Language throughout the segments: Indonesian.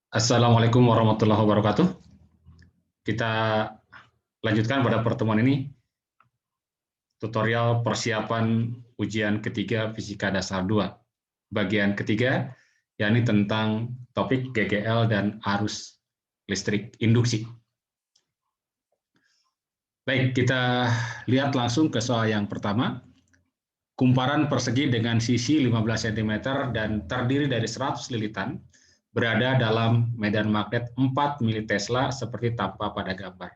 Assalamualaikum warahmatullahi wabarakatuh. Kita lanjutkan pada pertemuan ini tutorial persiapan ujian ketiga Fisika Dasar 2. Bagian ketiga, yakni tentang topik GGL dan arus listrik induksi. Baik, kita lihat langsung ke soal yang pertama. Kumparan persegi dengan sisi 15 cm dan terdiri dari 100 lilitan berada dalam medan magnet 4 mT seperti tampak pada gambar.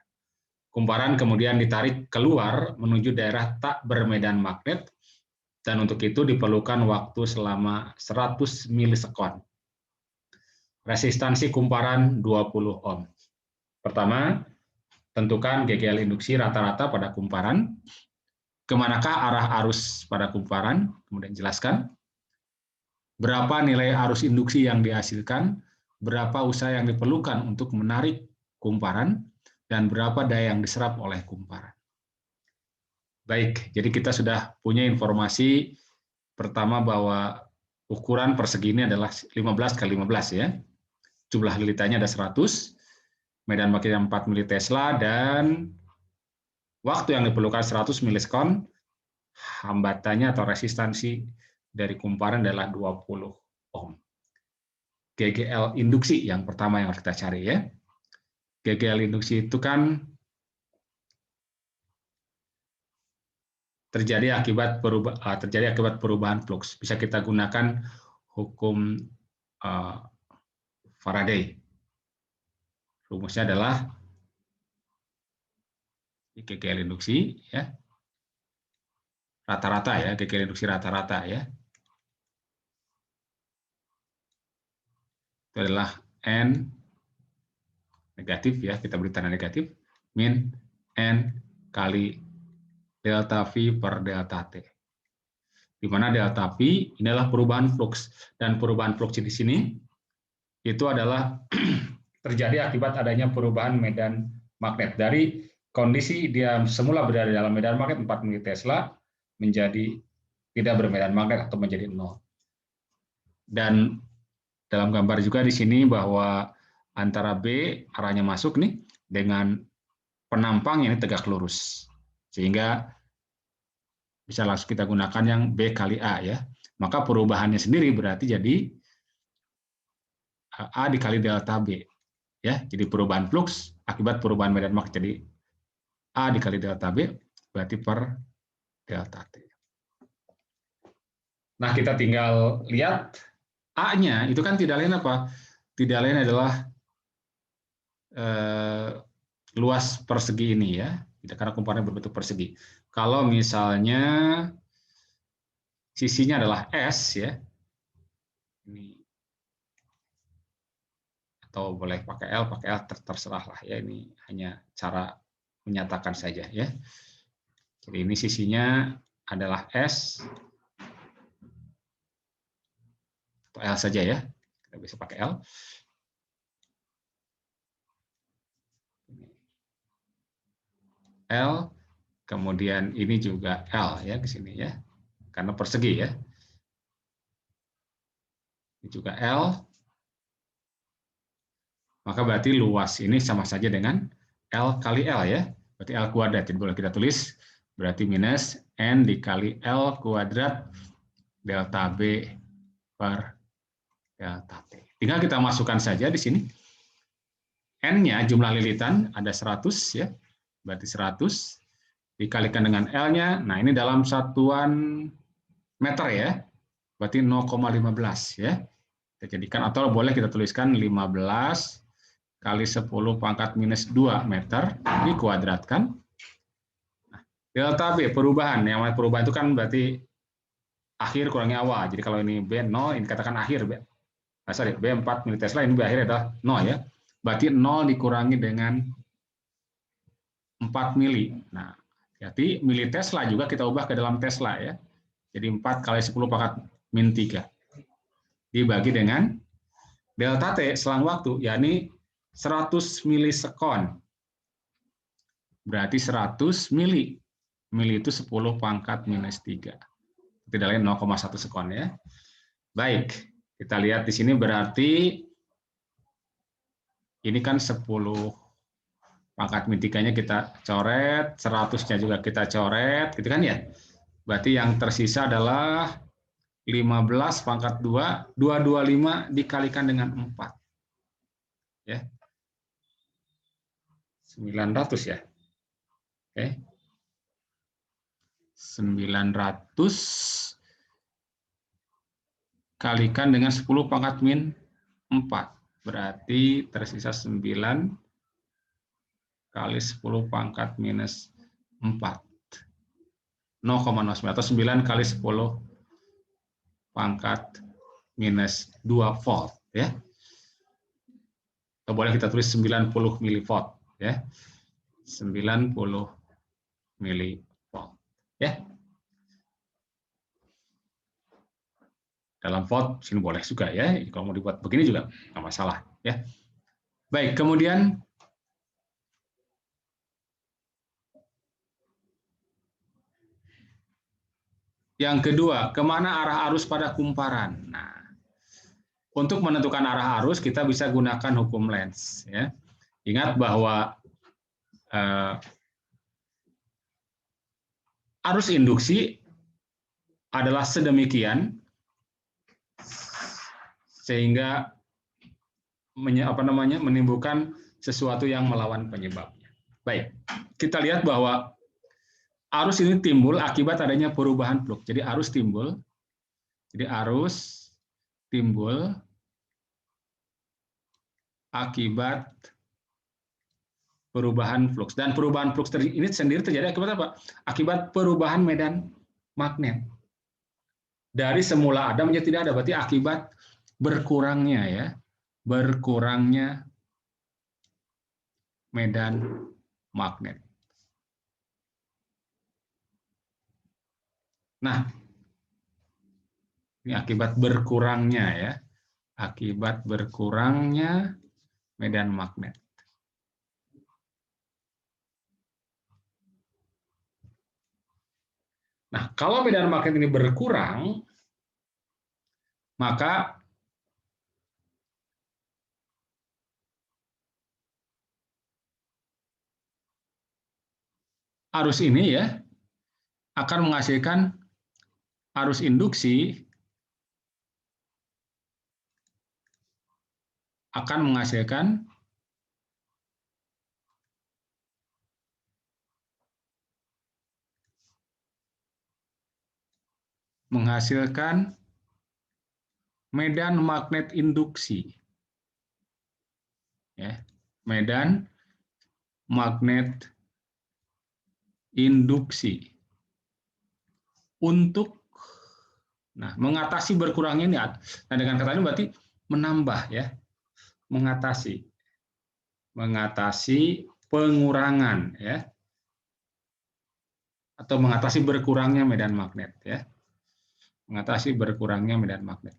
Kumparan kemudian ditarik keluar menuju daerah tak bermedan magnet, dan untuk itu diperlukan waktu selama 100 milisekon. Resistansi kumparan 20 ohm. Pertama, tentukan GGL induksi rata-rata pada kumparan. Kemanakah arah arus pada kumparan? Kemudian jelaskan. Berapa nilai arus induksi yang dihasilkan? Berapa usaha yang diperlukan untuk menarik kumparan? Dan berapa daya yang diserap oleh kumparan? Baik, jadi kita sudah punya informasi pertama bahwa ukuran persegi ini adalah 15 kali 15 ya. Jumlah lilitannya ada 100, medan magnetnya 4 mili Tesla, dan waktu yang diperlukan 100 milisekon, hambatannya atau resistansi dari kumparan adalah 20 ohm. GGL induksi yang pertama yang harus kita cari ya. GGL induksi itu kan terjadi akibat perubahan flux. Bisa kita gunakan hukum Faraday. Rumusnya adalah GGL induksi ya. Rata-rata ya, GGL induksi rata-rata ya. Itu adalah N negatif ya, kita beri tanda negatif, min N kali delta V per delta T. Di mana delta V ini adalah perubahan flux, dan perubahan flux di sini itu adalah terjadi akibat adanya perubahan medan magnet dari kondisi dia semula berada dalam medan magnet 4 mili Tesla menjadi tidak bermedan magnet atau menjadi 0. Dan dalam gambar juga di sini bahwa antara B arahnya masuk nih dengan penampang ini tegak lurus, sehingga bisa langsung kita gunakan yang B kali A ya. Maka perubahannya sendiri berarti jadi A dikali delta B ya. Jadi perubahan flux akibat perubahan medan magnet, jadi A dikali delta B berarti per delta T. Nah, kita tinggal lihat A-nya itu kan tidak lain apa? Tidak lain adalah luas persegi ini ya. Karena kumparan berbentuk persegi. Kalau misalnya sisinya adalah S ya. Ini atau boleh pakai L terserah lah ya, ini hanya cara menyatakan saja ya. Jadi ini sisinya adalah S atau L saja ya, kita bisa pakai L. L, kemudian ini juga L ya ke sini ya, karena persegi ya. Ini juga L, maka berarti luas ini sama saja dengan L kali L ya, berarti L kuadrat. Jadi boleh kita tulis berarti minus N dikali L kuadrat delta B per delta T. Tinggal kita masukkan saja di sini. N-nya jumlah lilitan ada 100 ya, berarti 100 dikalikan dengan L-nya. Nah, ini dalam satuan meter ya, berarti 0,15 ya. Kita jadikan, atau boleh kita tuliskan 15 kali 10 pangkat minus 2 meter, ini kuadratkan. Nah, delta B, perubahan. Yang namanya perubahan itu kan berarti akhir kurangi awal. Jadi kalau ini B 0, ini katakan akhir. B 4 mili Tesla, ini B akhirnya adalah 0 ya. Berarti 0 dikurangi dengan 4 mili. Nah, jadi mili Tesla juga kita ubah ke dalam Tesla ya. Jadi 4 kali 10 pangkat min 3. Dibagi dengan delta T selang waktu, yakni 100 milisekon. Berarti 100 mili. Mili itu 10 pangkat minus 3. Tidak lain 0,1 sekon ya. Baik, kita lihat di sini berarti Ini kan 10 pangkat min 3-nya kita coret, 100-nya juga kita coret, gitu kan ya. Berarti yang tersisa adalah 15 pangkat 2, 225 dikalikan dengan 4. Ya. 900 ya. Oke. 900 kalikan dengan 10 pangkat min 4. Berarti tersisa 9 kali 10 pangkat minus 4. 0,09 atau 9 kali 10 pangkat minus 2 volt. Ya. Atau boleh kita tulis 90 milivolt. Ya. 90 milivolt. Ya. Dalam volt sini boleh juga ya. Kalau mau dibuat begini juga nggak masalah ya. Baik, kemudian yang kedua, kemana arah arus pada kumparan? Nah, untuk menentukan arah arus kita bisa gunakan hukum Lenz ya. Ingat bahwa arus induksi adalah sedemikian sehingga menimbulkan sesuatu yang melawan penyebabnya. Baik, kita lihat bahwa arus ini timbul akibat adanya perubahan flux. Jadi arus timbul akibat perubahan flux. Dan perubahan flux ini sendiri terjadi akibat apa? Akibat perubahan medan magnet. Dari semula ada menjadi tidak ada, berarti akibat berkurangnya ya, berkurangnya medan magnet. Nah, ini akibat berkurangnya ya, akibat berkurangnya medan magnet. Nah, kalau medan magnet ini berkurang, maka arus ini ya akan menghasilkan arus induksi, akan menghasilkan medan magnet induksi. Ya, medan magnet induksi untuk mengatasi berkurangnya ini. Nah, dengan kata ini berarti menambah ya, mengatasi pengurangan ya, atau mengatasi berkurangnya medan magnet ya, mengatasi berkurangnya medan magnet.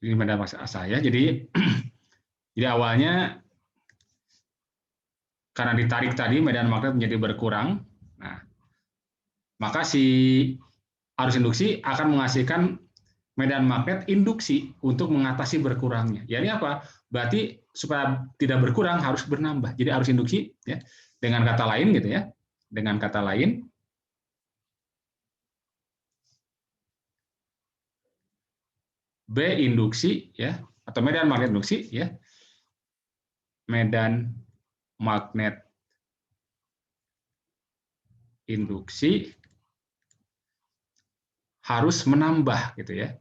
Ini medan magnet saya. Jadi awalnya karena ditarik tadi medan magnet menjadi berkurang. Nah, maka si arus induksi akan menghasilkan medan magnet induksi untuk mengatasi berkurangnya. Jadi apa? Berarti supaya tidak berkurang harus bernambah. Jadi arus induksi ya. Dengan kata lain gitu ya. Dengan kata lain B induksi ya, atau medan magnet induksi ya. Medan magnet induksi harus menambah gitu ya.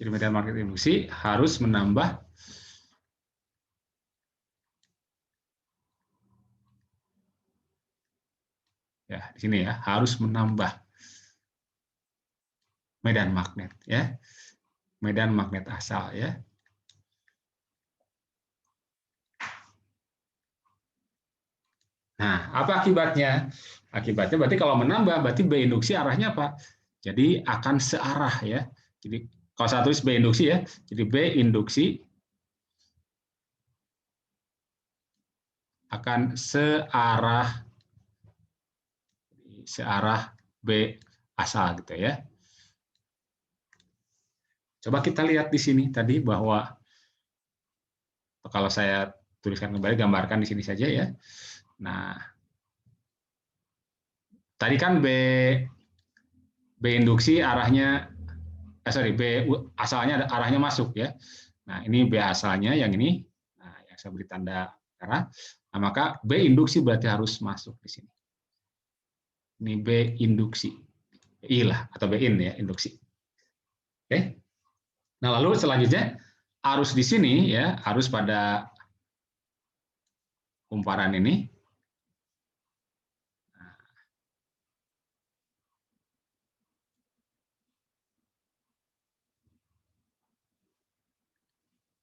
Jadi medan magnet induksi harus menambah ya, di sini ya, harus menambah medan magnet ya. Medan magnet asal ya. Nah, apa akibatnya? Akibatnya berarti kalau menambah berarti B induksi arahnya apa? Jadi akan searah ya. Jadi kalau saya tulis B induksi ya, jadi B induksi akan searah B asal gitu ya. Coba kita lihat di sini tadi bahwa kalau saya tuliskan kembali, gambarkan di sini saja ya. Nah, tadi kan B induksi arahnya B asalnya arahnya masuk ya. Nah, ini B asalnya yang ini. Nah, yang saya beri tanda merah. Nah, maka B induksi berarti harus masuk di sini. Ini B induksi. I lah atau B in ya, induksi. Oke. Nah, lalu selanjutnya arus di sini ya, arus pada kumparan ini.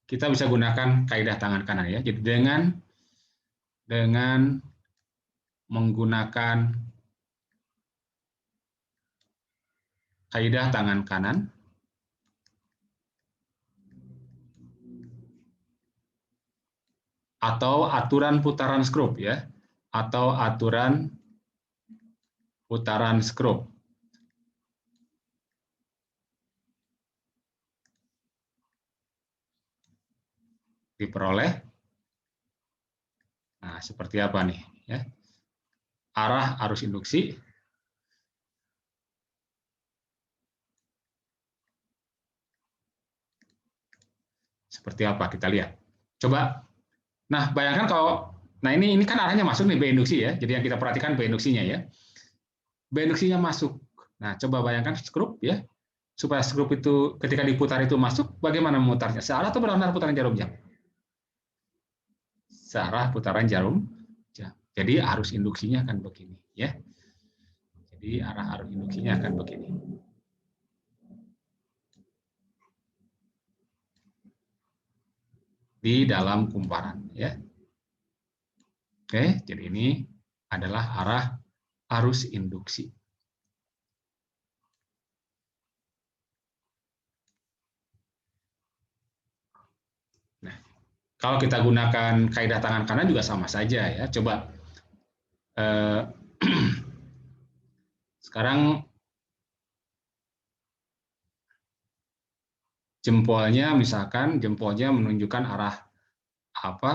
Kita bisa gunakan kaidah tangan kanan ya. Jadi dengan menggunakan kaidah tangan kanan atau aturan putaran skrup ya, atau aturan putaran skrup. Diperoleh. Nah, seperti apa nih ya? Arah arus induksi seperti apa, kita lihat. Coba. Nah, bayangkan kalau ini kan arahnya masuk nih B induksi ya. Jadi yang kita perhatikan B induksinya ya. B induksinya masuk. Nah, coba bayangkan skrup ya. Supaya skrup itu ketika diputar itu masuk, bagaimana memutarnya? Searah atau berlawanan putaran jarum jam? Searah putaran jarum jam. Jadi arus induksinya akan begini ya. Jadi arah arus induksinya akan begini. Di dalam kumparan ya. Oke, jadi ini adalah arah arus induksi. Nah, kalau kita gunakan kaidah tangan kanan juga sama saja ya. Coba sekarang jempolnya, misalkan jempolnya menunjukkan arah apa?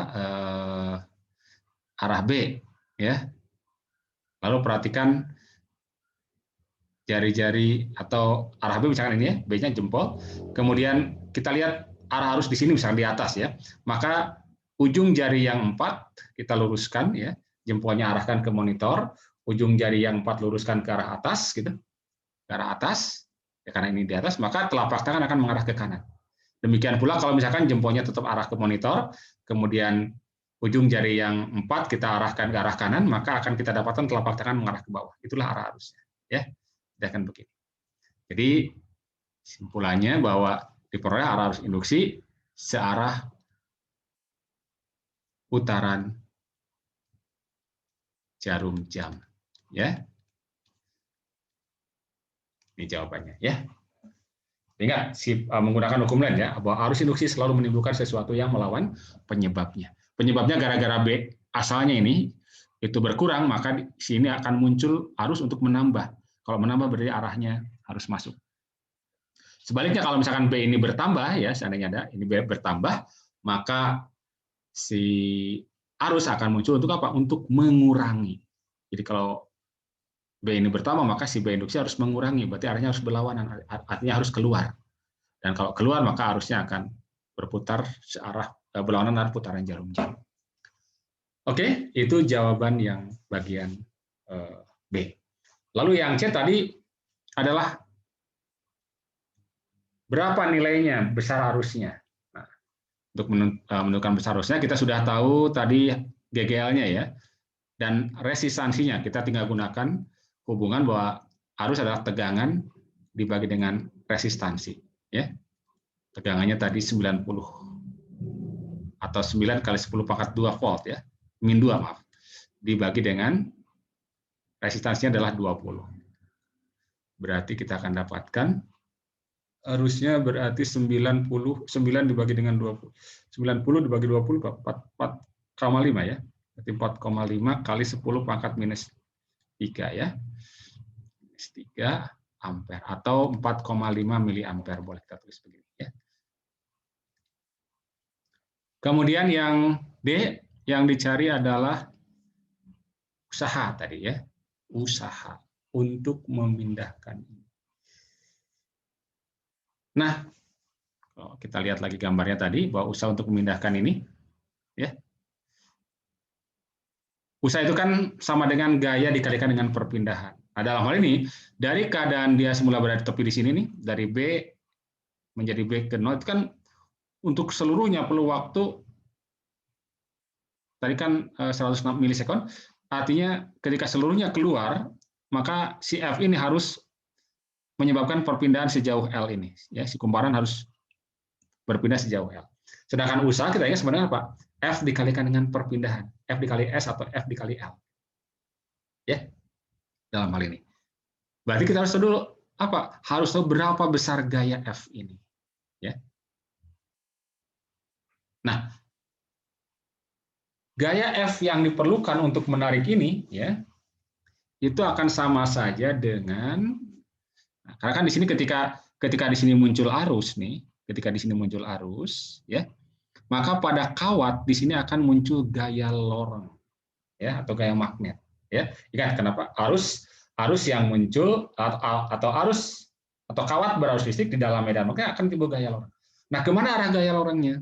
Arah B ya. Lalu perhatikan jari-jari atau arah B misalkan ini ya, B-nya jempol. Kemudian kita lihat arah arus di sini misalkan di atas ya. Maka ujung jari yang 4 kita luruskan ya, jempolnya arahkan ke monitor, ujung jari yang 4 luruskan ke arah atas gitu. Ke arah atas. Ya, karena ini di atas, maka telapak tangan akan mengarah ke kanan. Demikian pula kalau misalkan jempolnya tetap arah ke monitor, kemudian ujung jari yang 4 kita arahkan ke arah kanan, maka akan kita dapatkan telapak tangan mengarah ke bawah. Itulah arah arusnya. Ya, kita akan begini. Jadi simpulannya bahwa diperoleh arah arus induksi searah putaran jarum jam. Ya, ini jawabannya. Ya. Ingat, menggunakan hukum lain ya, bahwa arus induksi selalu menimbulkan sesuatu yang melawan penyebabnya. Penyebabnya gara-gara B asalnya ini itu berkurang, maka di sini akan muncul arus untuk menambah. Kalau menambah berarti arahnya harus masuk. Sebaliknya kalau misalkan B ini bertambah ya, seandainya ada ini B bertambah, maka si arus akan muncul untuk apa? Untuk mengurangi. Jadi kalau B ini bertambah, maka si B induksi harus mengurangi, berarti arahnya harus berlawanan, artinya harus keluar. Dan kalau keluar, maka arusnya akan berputar searah berlawanan arah putaran jarum jam. Oke, itu jawaban yang bagian B. Lalu yang C tadi adalah berapa nilainya, besar arusnya. Nah, untuk menentukan besar arusnya, kita sudah tahu tadi GGL-nya ya, dan resistansinya. Kita tinggal gunakan hubungan bahwa arus adalah tegangan dibagi dengan resistansi. Ya. Tegangannya tadi 90 atau 9 kali 10 pangkat 2 volt ya, min 2 maaf, dibagi dengan resistansinya adalah 20. Berarti kita akan dapatkan arusnya berarti 99 dibagi dengan 20. 90 dibagi 20 4,5 ya. Berarti 4,5 kali 10 pangkat minus 3 ya. Minus 3 ampere atau 4,5 miliampere, boleh kita tulis begini ya. Kemudian yang D yang dicari adalah usaha tadi ya. Usaha untuk memindahkan. Nah, kalau kita lihat lagi gambarnya tadi bahwa usaha untuk memindahkan ini ya. Usaha itu kan sama dengan gaya dikalikan dengan perpindahan. Nah, dalam hal ini, dari keadaan dia semula berada di tepi di sini nih, dari B menjadi B ke 0, itu kan untuk seluruhnya perlu waktu, tadi kan 106 milisekund, artinya ketika seluruhnya keluar, maka si F ini harus menyebabkan perpindahan sejauh L ini. Ya, si kumparan harus berpindah sejauh L. Sedangkan usaha kita ingat sebenarnya apa? F dikalikan dengan perpindahan. F dikali S atau F dikali L. Ya, dalam hal ini. Berarti kita harus tahu dulu apa? Harus tahu berapa besar gaya F ini, ya. Nah, gaya F yang diperlukan untuk menarik ini, ya, itu akan sama saja dengan, nah, karena kan di sini ketika di sini muncul arus nih, ketika di sini muncul arus, ya, maka pada kawat di sini akan muncul gaya lorong, ya, atau gaya magnet, ya. Ingat kenapa? Arus yang muncul atau arus atau kawat berarus listrik di dalam medan magnet akan timbul gaya lorong. Nah, kemana arah gaya lorongnya?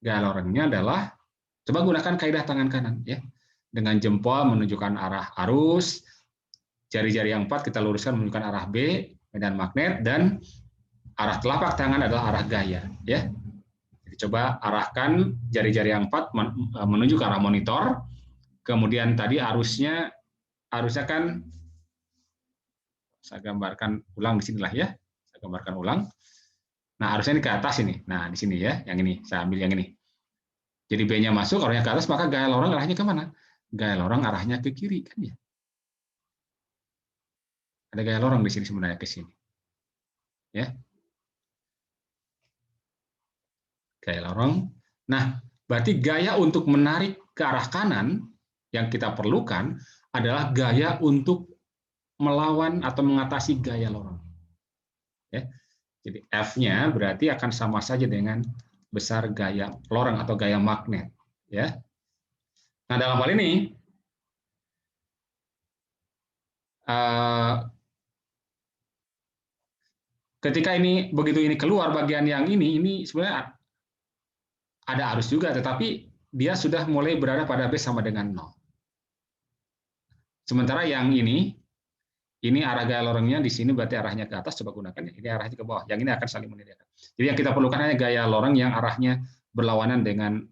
Gaya lorongnya adalah, coba gunakan kaidah tangan kanan, ya. Dengan jempol menunjukkan arah arus, jari-jari yang 4 kita luruskan menunjukkan arah B, medan magnet, dan arah telapak tangan adalah arah gaya, ya. Jadi coba arahkan jari-jari yang 4 menuju ke arah monitor. Kemudian tadi arusnya kan saya gambarkan ulang di sinilah ya. Saya gambarkan ulang. Nah, arusnya ini ke atas ini. Nah, di sini ya, yang ini saya ambil yang ini. Jadi B-nya masuk, arahnya ke atas, maka gaya lorong arahnya ke mana? Gaya lorong arahnya ke kiri kan ya. Ada gaya lorong di sini sebenarnya ke sini. Ya. Gaya lorong. Nah, berarti gaya untuk menarik ke arah kanan yang kita perlukan adalah gaya untuk melawan atau mengatasi gaya lorong. Ya. Jadi F-nya berarti akan sama saja dengan besar gaya lorong atau gaya magnet. Ya. Nah, dalam hal ini, ketika ini begitu ini keluar bagian yang ini sebenarnya ada arus juga, tetapi dia sudah mulai berada pada B sama dengan 0. Sementara yang ini arah gaya lorongnya di sini berarti arahnya ke atas, coba gunakan. Ini arahnya ke bawah. Yang ini akan saling menindakkan. Jadi yang kita perlukan hanya gaya lorong yang arahnya berlawanan dengan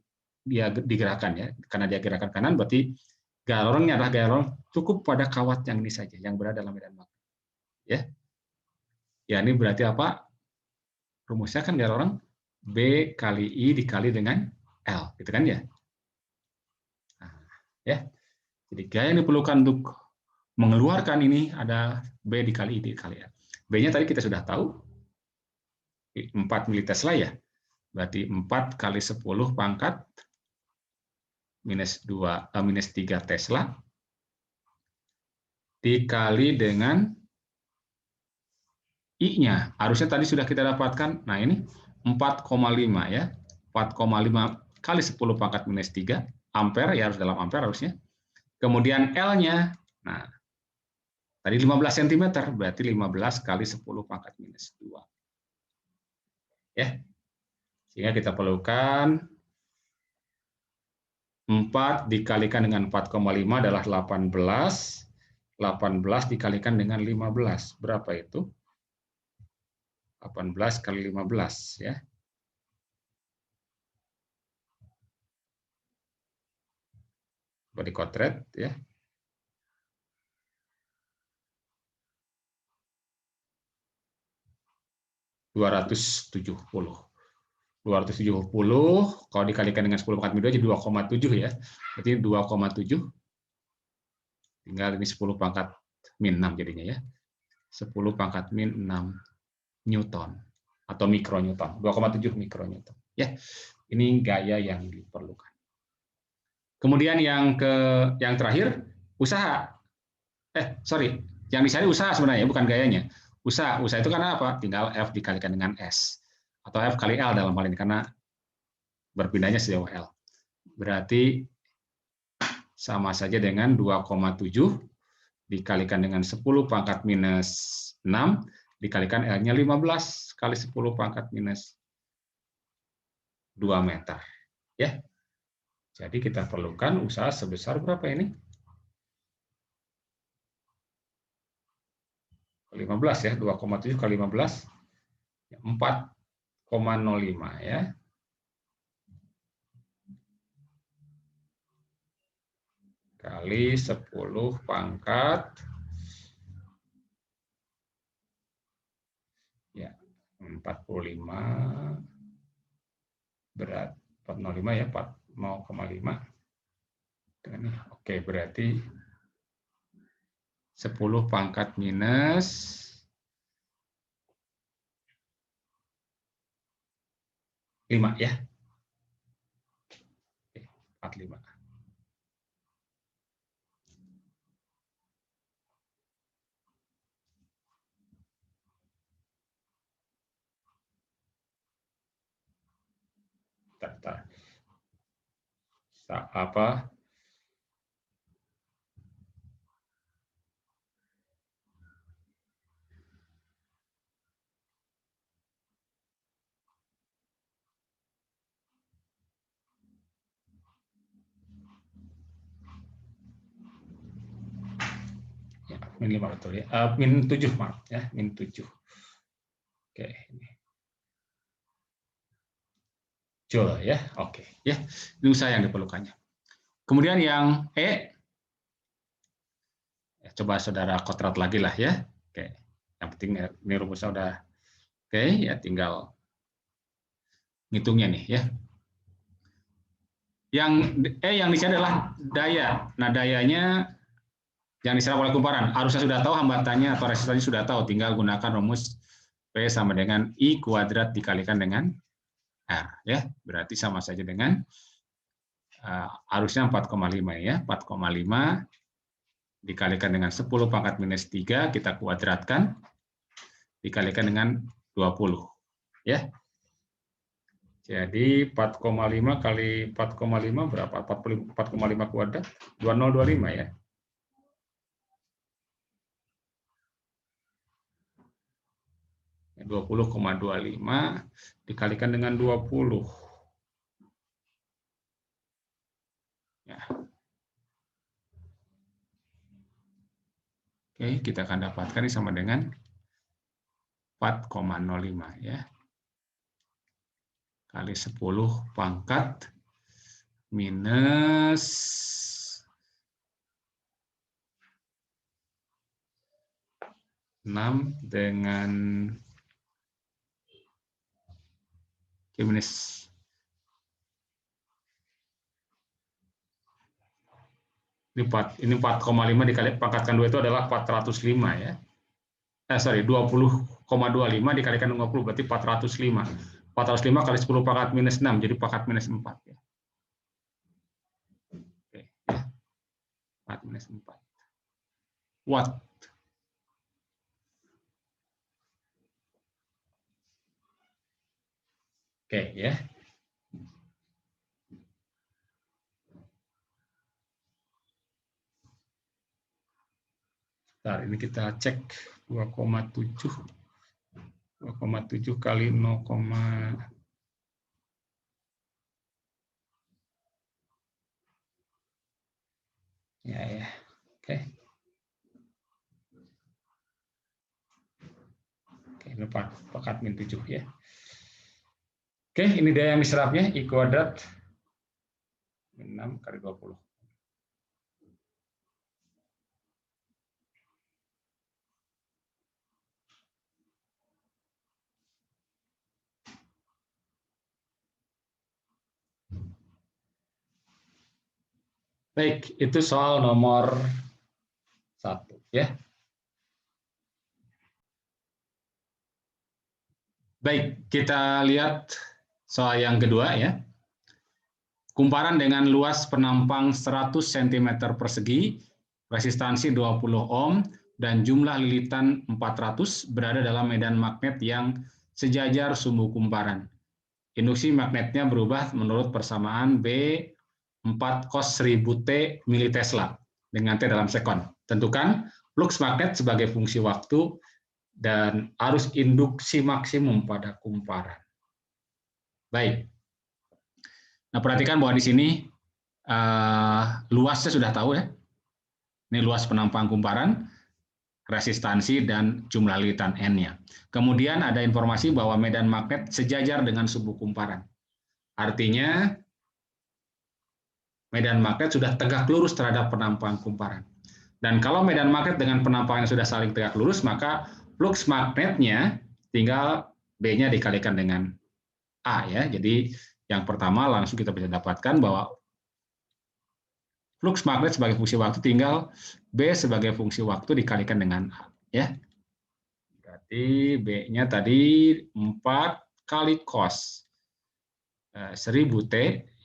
dia digerakkan ya. Karena dia gerakan kanan, berarti gaya lorongnya adalah gaya lorong cukup pada kawat yang ini saja, yang berada dalam medan magnet. Ya. Ya, ini berarti apa? Rumusnya kan gaya lorong B kali I dikali dengan L, gitu kan ya? Nah, ya. Jadi gaya yang diperlukan untuk mengeluarkan ini ada B dikali I dikali L. B-nya tadi kita sudah tahu, 4 militesla ya. Berarti 4 kali 10 pangkat minus 3 Tesla dikali dengan I-nya. Harusnya tadi sudah kita dapatkan, nah ini 4,5 ya. 4,5 kali 10 pangkat minus 3 ampere, ya harus dalam ampere harusnya. Kemudian L-nya, nah tadi 15 cm, berarti 15 kali 10 pangkat minus 2. Ya. Sehingga kita perlukan 4 dikalikan dengan 4,5 adalah 18. 18 dikalikan dengan 15. Berapa itu? 18 kali 15 ya. Coba dikotret ya. 270. 270 kalau dikalikan dengan 10 pangkat min 2 jadi 2,7 ya. Berarti 2,7 tinggal ini 10 pangkat min 6 jadinya ya. 10 pangkat min 6 Newton atau mikronewton. 2,7 mikronewton. Ya. Ini gaya yang diperlukan. Kemudian yang terakhir, usaha. Sorry, yang dicari usaha sebenarnya, bukan gayanya. Usaha itu karena apa? Tinggal F dikalikan dengan S. Atau F kali L dalam hal ini, karena berpindahnya sejauh L. Berarti sama saja dengan 2,7 dikalikan dengan 10 pangkat minus 6, dikalikan L-nya 15 kali 10 pangkat minus 2 meter. Ya. Jadi kita perlukan usaha sebesar berapa ini? 15 ya, 2,7 kali 15, 4,05 ya. Kali 10 pangkat ya 45 berat 405 ya 4,5. Oke, berarti 10 pangkat minus 5 ya. 45. Bentar. Apa? Ya, min 5 betul ya. Min 7 maaf ya, min 7. Oke, ini. Joule ya. Oke, ya. Ini usaha yang diperlukannya. Kemudian yang E, coba saudara kodrat lagi lah ya. Oke, yang penting ini rumusnya udah oke ya, tinggal ngitungnya nih ya. Yang yang dicari adalah daya. Nah, dayanya yang diserap oleh kumparan, arusnya sudah tahu, hambatannya atau resistannya sudah tahu, tinggal gunakan rumus P sama dengan I kuadrat dikalikan dengan R ya. Berarti sama saja dengan arusnya 4,5 ya. 4,5 dikalikan dengan 10 pangkat minus 3 kita kuadratkan dikalikan dengan 20 ya. Jadi 4,5 kali 4,5 berapa? 4,5 kuadrat 2025 ya. Ya 20,25 dikalikan dengan 20. Ya. Oke, kita akan dapatkan ini sama dengan 4,05 ya. Kali 10 pangkat minus 6 dengan minus ini 4,5 dikali pangkatkan 2 itu adalah 405 ya. Sorry, 20,25 dikalikan dengan 20 berarti 405. 405 kali 10 pangkat minus 6 jadi pangkat minus 4 ya. Oke, ya. 4 minus 4 watt. Oke ya. Nah, ini kita cek 2,7 kali 0, ya. Oke. Oke, ini pangkat min 7 ya. Oke, ini daya yang diserapnya I kuadrat 6 kali 20. Baik, itu soal nomor 1 ya. Baik, kita lihat soal yang kedua ya. Kumparan dengan luas penampang 100 cm persegi, resistansi 20 ohm, dan jumlah lilitan 400 berada dalam medan magnet yang sejajar sumbu kumparan. Induksi magnetnya berubah menurut persamaan B 4 cos 1000 T militesla dengan T dalam sekon. Tentukan flux magnet sebagai fungsi waktu dan arus induksi maksimum pada kumparan. Baik. Nah, perhatikan bahwa di sini luasnya sudah tahu ya. Ini luas penampang kumparan, resistansi, dan jumlah lilitan N-nya. Kemudian ada informasi bahwa medan magnet sejajar dengan sumbu kumparan. Artinya, medan magnet sudah tegak lurus terhadap penampang kumparan. Dan kalau medan magnet dengan penampangnya sudah saling tegak lurus, maka flux magnetnya tinggal B-nya dikalikan dengan A ya. Jadi yang pertama langsung kita bisa dapatkan bahwa flux magnet sebagai fungsi waktu tinggal B sebagai fungsi waktu dikalikan dengan A ya. Berarti B-nya tadi 4 kali cos 1000 T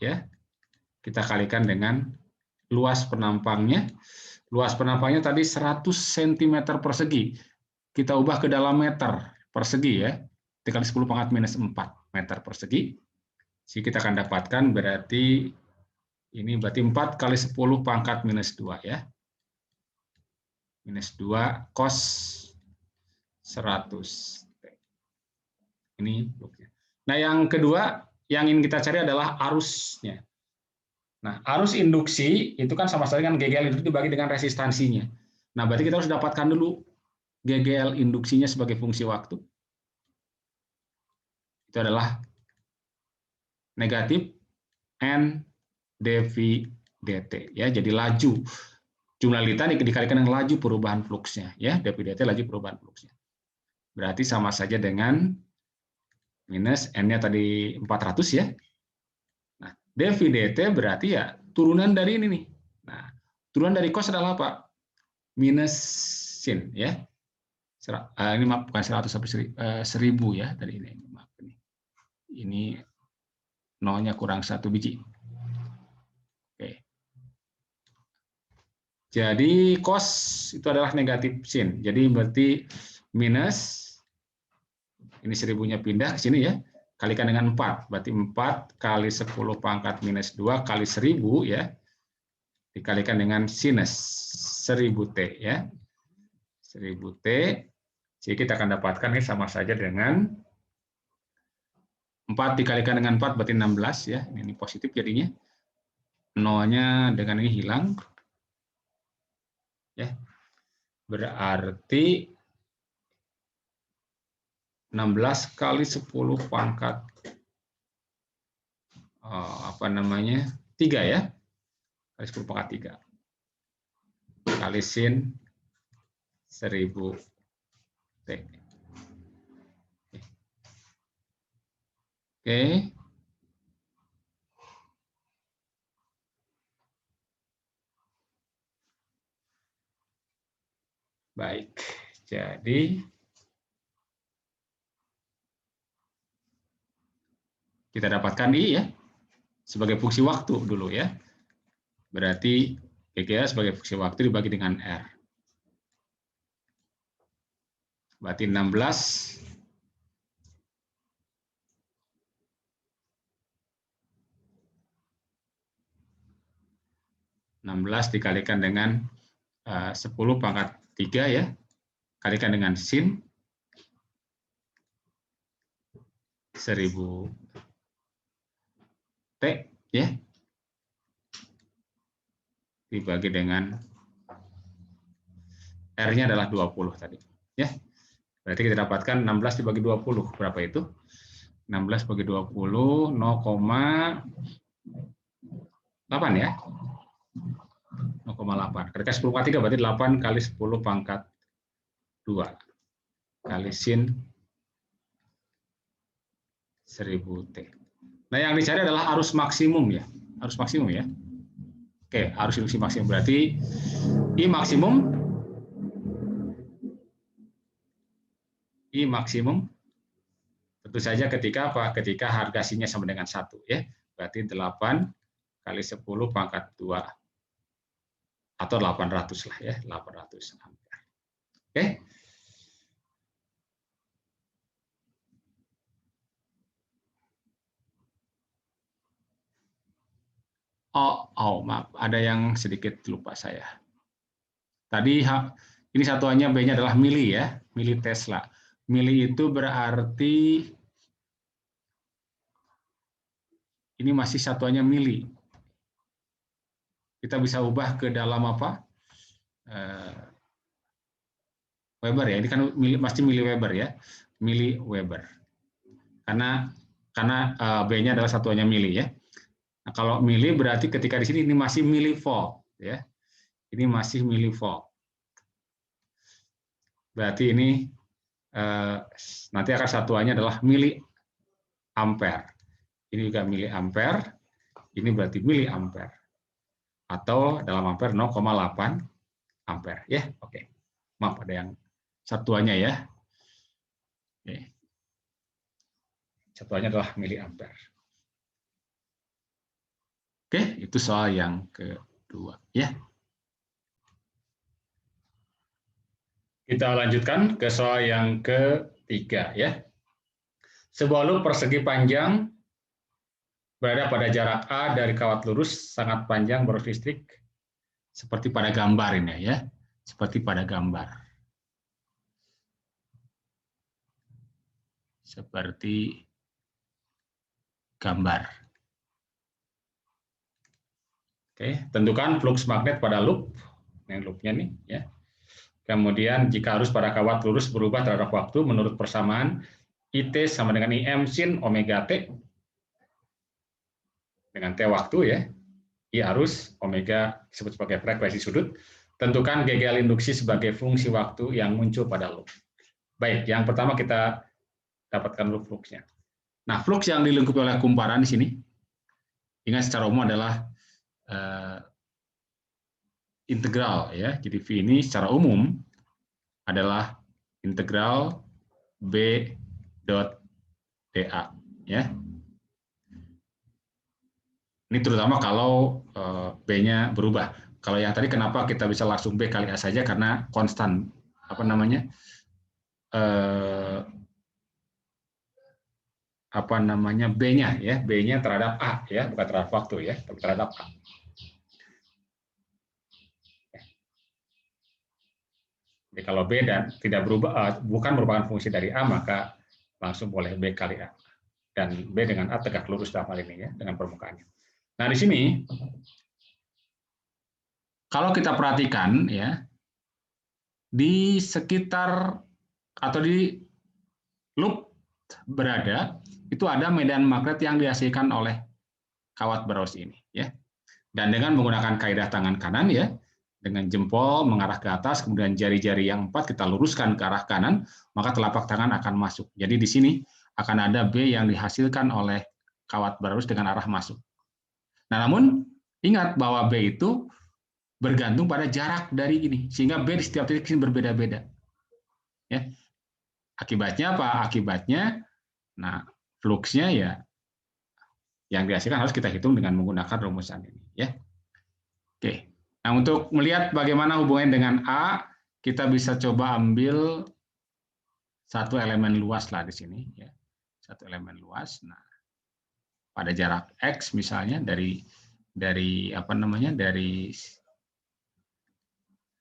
ya. Kita kalikan dengan luas penampangnya. Luas penampangnya tadi 100 cm persegi. Kita ubah ke dalam meter persegi ya. Dikali 10⁻⁴ meter persegi. Jadi kita akan dapatkan berarti ini berarti 4 kali 10⁻⁻² ya. Minus 2 cos 100. Ini fluknya. Nah, yang kedua yang ingin kita cari adalah arusnya. Nah, arus induksi itu kan sama sekali kan GGL induksi dibagi dengan resistansinya. Nah, berarti kita harus dapatkan dulu GGL induksinya sebagai fungsi waktu. Itu adalah negatif N dV dt ya. Jadi laju jumlah lilitan dikalikan dengan laju perubahan fluksnya ya. dV dt laju perubahan fluksnya. Berarti sama saja dengan minus N-nya tadi 400 ya. Nah, dV dt berarti ya turunan dari ini nih. Nah, turunan dari cos adalah apa? Minus sin ya. Ini maaf bukan 100 sampai 1000 ya tadi ini. Maaf ini. Ini nolnya kurang 1 biji. Oke. Jadi cos itu adalah negatif sin. Jadi berarti minus ini 1000-nya pindah ke sini ya. Kalikan dengan 4. Berarti 4 kali 10⁻⁻² kali 1000 ya. Dikalikan dengan sinus 1000 T ya. 1000 T. Jadi kita akan dapatkan ini sama saja dengan 4 dikalikan dengan 4 berarti 16 ya. Ini positif jadinya. Nolnya dengan ini hilang. Ya. Berarti 16 kali 10 pangkat 3 ya. Kali 10 pangkat 3. Kali sin 1000 T. Oke. Baik. Jadi kita dapatkan I ya sebagai fungsi waktu dulu ya. Berarti GGL sebagai fungsi waktu dibagi dengan R. Berarti 16 dikalikan dengan 10⁻³ ya. Kalikan dengan sin 1000 T ya. Dibagi dengan R-nya adalah 20 tadi ya. Berarti kita dapatkan 16 dibagi 20 berapa itu? 16 bagi 20 0,8 ya. 0,8. Ketika 10⁻³ berarti 8 kali 10⁻² kali sin 1000 T. Nah, yang dicari adalah arus maksimum ya. Arus maksimum ya. Oke, arus induksi maksimum berarti I maksimum tentu saja ketika apa? Ketika harga sinnya sama dengan 1 ya. Berarti 8 kali 10 pangkat 2 atau 800 lah ya, 800 ampere. Oke. Oh, maaf, ada yang sedikit lupa saya. Tadi ini satuannya B-nya adalah mili ya, mili Tesla. Mili itu berarti ini masih satuannya mili. Kita bisa ubah ke dalam apa? Weber ya. Ini kan pasti mili Weber ya, mili Weber. Karena B-nya adalah satuannya mili ya. Nah, kalau mili berarti ketika di sini ini masih milivolt ya. Ini masih milivolt. Berarti ini nanti akan satuannya adalah mili ampere. Ini juga mili ampere. Ini berarti mili ampere. Atau dalam ampere 0,8 ampere ya. Oke. Maaf ada yang satuannya ya. Oke. Satuannya adalah mili ampere. Oke, itu soal yang kedua ya. Kita lanjutkan ke soal yang ketiga ya. Sebuah loop persegi panjang berada pada jarak A dari kawat lurus sangat panjang berarus listrik seperti pada gambar ini ya. Seperti pada gambar. Seperti gambar. Oke, tentukan flux magnet pada loop. Ini loopnya nih ya. Kemudian jika arus pada kawat lurus berubah terhadap waktu menurut persamaan IT sama dengan IM sin omega T dengan T waktu ya. I arus, omega disebut sebagai frekuensi sudut. Tentukan GGL induksi sebagai fungsi waktu yang muncul pada loop. Baik, yang pertama kita dapatkan loop fluxnya. Nah, flux yang dilengkapi oleh kumparan di sini, ingat secara umum adalah integral ya. Jadi V ini secara umum adalah integral B dot dA ya. Ini terutama kalau B-nya berubah. Kalau yang tadi kenapa kita bisa langsung B kali A saja karena konstan apa namanya? B-nya ya, B-nya terhadap A ya, bukan terhadap waktu ya, tapi terhadap A. Jadi kalau B dan tidak berubah, bukan merupakan fungsi dari A, maka langsung boleh B kali A. Dan B dengan A tegak lurus dalam hal ini ya, dengan permukaannya. Nah di sini kalau kita perhatikan ya, di sekitar atau di loop berada itu ada medan magnet yang dihasilkan oleh kawat berarus ini ya. Dan dengan menggunakan kaidah tangan kanan ya, dengan jempol mengarah ke atas, kemudian jari-jari yang 4 kita luruskan ke arah kanan, maka telapak tangan akan masuk. Jadi di sini akan ada B yang dihasilkan oleh kawat berarus dengan arah masuk. Nah, namun ingat bahwa B itu bergantung pada jarak dari ini, sehingga B di setiap titik ini berbeda-beda. Ya. Akibatnya apa? Akibatnya, nah fluxnya ya yang dihasilkan harus kita hitung dengan menggunakan rumusan ini. Ya. Oke. Nah, untuk melihat bagaimana hubungannya dengan A, kita bisa coba ambil satu elemen luas lah di sini ya. Satu elemen luas. Nah, pada jarak X misalnya dari apa namanya? Dari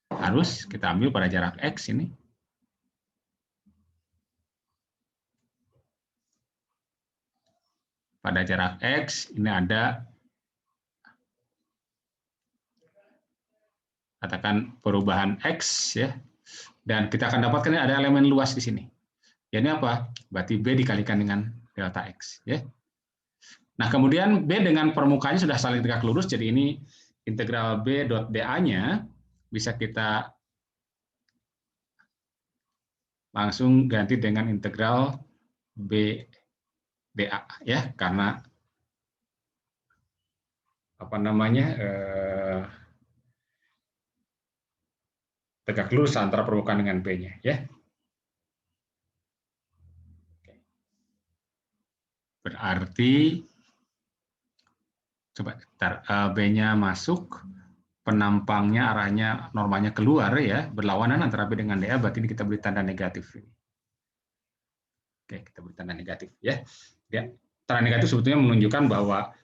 arus kita ambil pada jarak X ini. Pada jarak X ini ada katakan perubahan X ya. Dan kita akan dapatkan ada elemen luas di sini. Ini apa? Berarti B dikalikan dengan delta X ya. Nah, kemudian B dengan permukaannya sudah saling tegak lurus, jadi ini integral B dot dA-nya bisa kita langsung ganti dengan integral B dA ya, karena apa namanya tegak lurus antara permukaan dengan B-nya ya. Berarti Coba B-nya masuk, penampangnya arahnya normanya keluar ya, berlawanan antara B dengan DA, berarti ini kita beri tanda negatif. Oke, kita beri tanda negatif ya. Ya, tanda negatif sebetulnya menunjukkan bahwa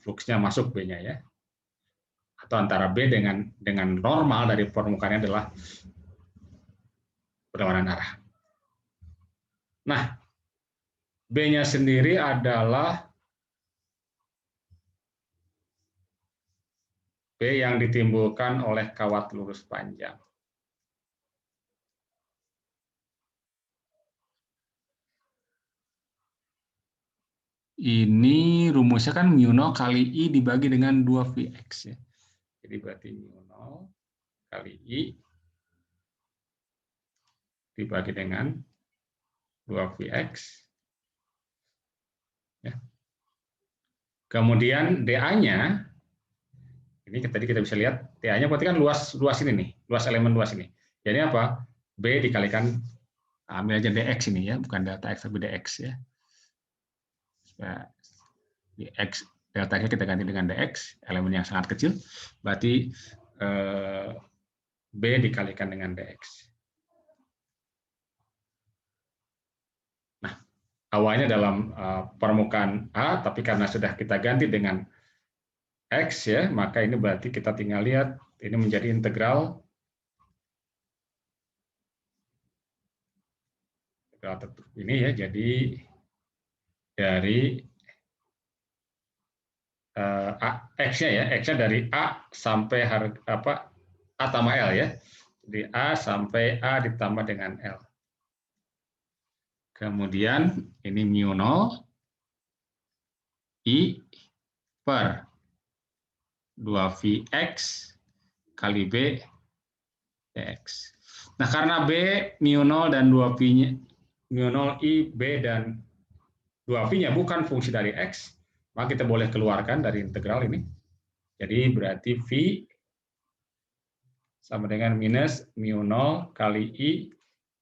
fluksnya masuk B-nya ya. Atau antara B dengan normal dari permukaannya adalah berlawanan arah. Nah, B-nya sendiri adalah B yang ditimbulkan oleh kawat lurus panjang. Ini rumusnya kan mu0 kali I dibagi dengan 2Vx ya. Jadi berarti mu0 kali I dibagi dengan 2Vx. Ya. Kemudian dA-nya, ini tadi kita bisa lihat, dA-nya berarti kan luas ini nih, luas elemen luas ini. Jadi apa? B dikalikan, ambil aja dx ini ya, bukan delta x tapi dx ya. Dx, delta-nya kita ganti dengan dx, elemen yang sangat kecil, berarti B dikalikan dengan dx. Nah, awalnya dalam permukaan A, tapi karena sudah kita ganti dengan X ya, maka ini berarti kita tinggal lihat, ini menjadi integral tertutup ini ya, jadi dari X-nya ya, X-nya dari A sampai A tambah L ya. Jadi A sampai A ditambah dengan L. Kemudian ini mu0 I per 2Vx kali B dx. Nah, karena B mu0 dan 2V-nya mu0 I B dan 2V-nya bukan fungsi dari X, maka kita boleh keluarkan dari integral ini. Jadi berarti V sama dengan minus mu0 kali I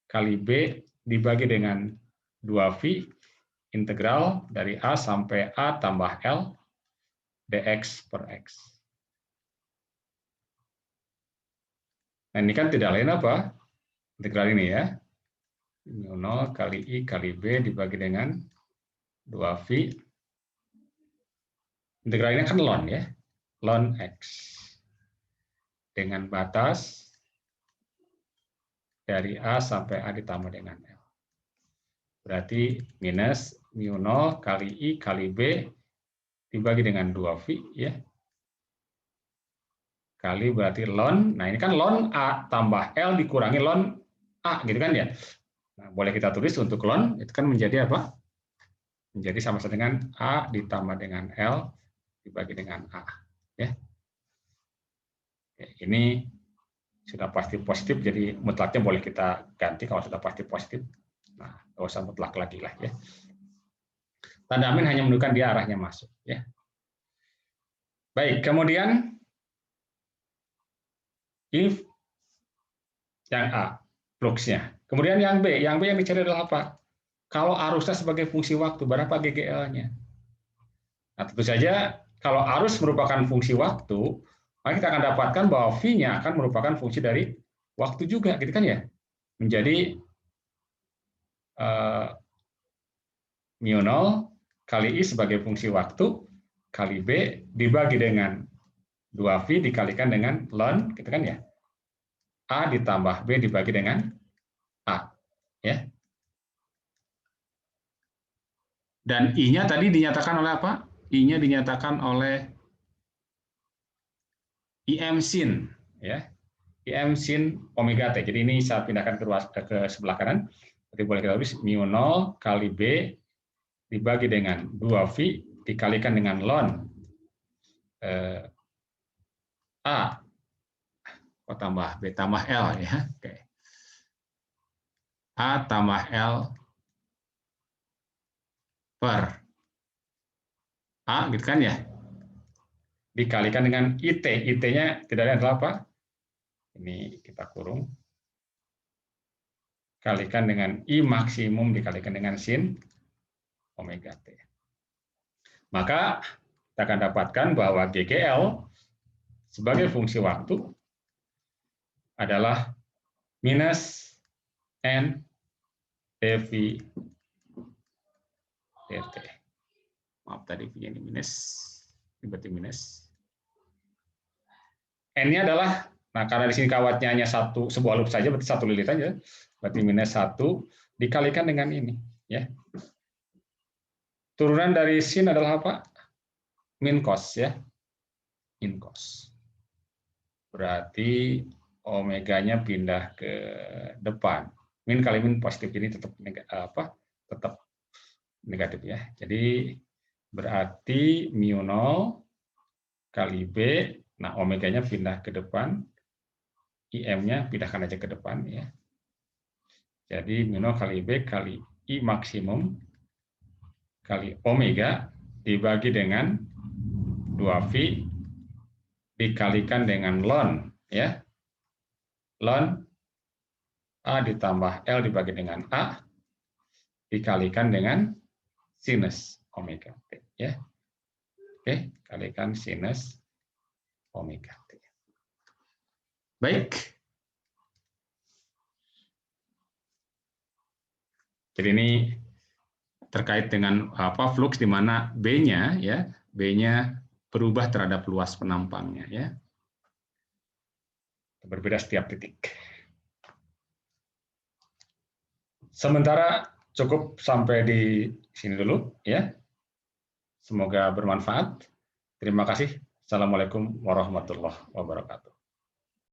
kali B dibagi dengan 2V integral dari A sampai A tambah L dx per X. Nah, ini kan tidak lain apa? Integral ini ya. mu0 kali I kali B dibagi dengan 2V. Integral ini kan ln ya. Ln X. Dengan batas dari A sampai A ditambah dengan L. Berarti minus mu0 kali I kali B dibagi dengan 2V ya. Kali berarti ln, nah ini kan ln A tambah L dikurangi ln A gitu kan ya. Nah, boleh kita tulis untuk ln itu kan menjadi apa? Menjadi sama dengan A ditambah dengan L dibagi dengan A ya. Ini sudah pasti positif, jadi mutlaknya boleh kita ganti kalau sudah pasti positif. Nah, nggak usah mutlak lagi lah ya. Tanda amin hanya menunjukkan dia arahnya masuk ya. Baik, kemudian if yang A fluxnya. Kemudian yang B yang dicari adalah apa? Kalau arusnya sebagai fungsi waktu, berapa GGL-nya? Nah, tentu saja kalau arus merupakan fungsi waktu, maka kita akan dapatkan bahwa V-nya akan merupakan fungsi dari waktu juga, gitu kan ya? Menjadi mu0 kali I sebagai fungsi waktu, kali B dibagi dengan 2V dikalikan dengan ln, gitu kan ya? A ditambah B dibagi dengan A. Ya. Dan I-nya tadi dinyatakan oleh apa? I-nya dinyatakan oleh IM sin. Ya. IM sin omega T. Jadi ini saya pindahkan ke sebelah kanan. Jadi boleh kita tulis mu0 kali B dibagi dengan 2V dikalikan dengan ln A tambah B tambah L ya. Oke. A tambah L per A gitu kan ya. Dikalikan dengan IT. IT-nya tidak ada adalah apa? Ini kita kurung. Kalikan dengan I maksimum dikalikan dengan sin omega T. Maka kita akan dapatkan bahwa GGL sebagai fungsi waktu adalah minus N dV dt. Maaf tadi ini minus, ini berarti minus. N-nya adalah, nah karena di sini kawatnya hanya sebuah loop saja, berarti 1 lilit aja, berarti minus 1 dikalikan dengan ini, ya. Turunan dari sin adalah apa? Min cos, ya, min cos. Berarti omeganya pindah ke depan. Min kali min positif ini tetap tetap negatif, ya. Jadi berarti mu 0 kali B, nah omeganya pindah ke depan, IM-nya pindahkan aja ke depan, ya. Jadi mu 0 kali B kali I maksimum kali omega dibagi dengan 2V dikalikan dengan ln, ya. Ln A ditambah L dibagi dengan A dikalikan dengan sinus omega T, ya. Oke, kalikan sinus omega T. Baik. Jadi ini terkait dengan flux di mana B-nya, ya, B-nya berubah terhadap luas penampangnya, ya. Berbeda setiap titik. Sementara cukup sampai di sini dulu, ya. Semoga bermanfaat. Terima kasih. Assalamualaikum warahmatullahi wabarakatuh.